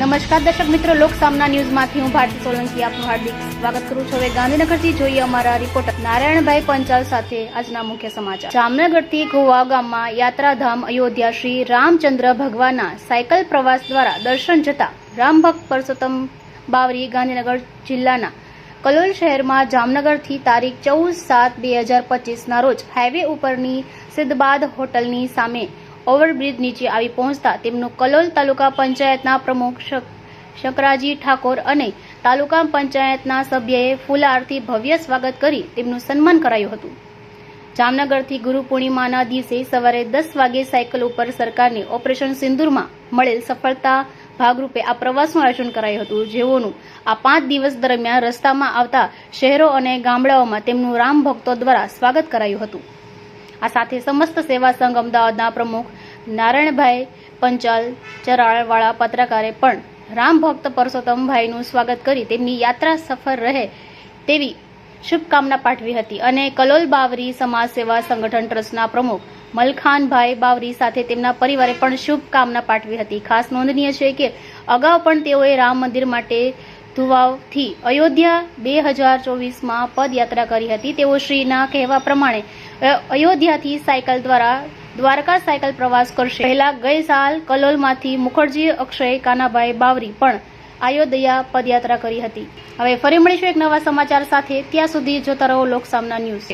નમસ્કાર દર્શક મિત્રો, લોક સામના ન્યૂઝમાંથી હું ભારતી સોલંકી આપનું હાર્દિક સ્વાગત કરું છું। હવે ગાંધીનગરથી જોઈએ અમારા રિપોર્ટર નારાયણભાઈ પંચાલ સાથે આજના મુખ્ય સમાચાર। જામનગરથી ગોવા ગામમાં યાત્રાધામ અયોધ્યા શ્રી રામચંદ્ર ભગવાનના સાયકલ પ્રવાસ દ્વારા દર્શન જતા રામભક્ત પરસોત્તમ બાવરી ગાંધીનગર જિલ્લાના કલોલ શહેરમાં જામનગરથી તારીખ 14/7/2025 રોજ હાઈવે ઉપરની સિદ્ધબાદ હોટલની સામે ઓવરબ્રિજ નીચે આવી પહોંચતા તેમનું કલોલ તાલુકા પંચાયતના પ્રમુખ શકરાજી ઠાકોર અને તાલુકા પંચાયતના સભ્યએ ફૂલહારથી ભવ્ય સ્વાગત કરી તેમનું સન્માન કરાયું હતું। જામનગરથી ગુરુ પૂર્ણિમાના દિવસે સવારે 10 વાગે સાયકલ ઉપર સરકારની ઓપરેશન સિંદૂરમાં મળેલ સફળતા ભાગરૂપે આ પ્રવાસનું આયોજન કરાયું હતું, જેઓનું આ 5 દિવસ દરમિયાન રસ્તામાં આવતા શહેરો અને ગામડાઓમાં તેમનું રામ ભક્તો દ્વારા સ્વાગત કરાયું હતું। આ સાથે સમસ્ત સેવા સંઘ અમદાવાદના પ્રમુખ નારાયણભાઈ પંચાલ ચરાળવાળા પત્રકારે પણ રામ ભક્ત પરસોત્તમભાઈનું સ્વાગત કરી તેમની યાત્રા સફળ રહે તેવી શુભકામના પાઠવી હતી અને કલોલ બાવરી સમાજ સેવા સંગઠન ટ્રસ્ટના પ્રમુખ મલખાનભાઈ બાવરી સાથે તેમના પરિવારે પણ શુભકામના પાઠવી હતી। ખાસ નોંધનીય છે કે અગાઉ પણ તેઓએ રામ મંદિર માટે ધુવાવથી અયોધ્યા 2024માં પદયાત્રા કરી હતી। તેઓ શ્રીના કહેવા પ્રમાણે અયોધ્યાથી સાયકલ દ્વારા દ્વારકા સાયકલ પ્રવાસ કરશે। પહેલા ગઈ સાલ કલોલમાંથી મુખર્જી અક્ષય કાનાભાઈ બાવરી પણ અયોધ્યા પદયાત્રા કરી હતી। હવે ફરી મળીશું એક નવા સમાચાર સાથે, ત્યાં સુધી જોતા રહો લોક સામના ન્યૂઝ।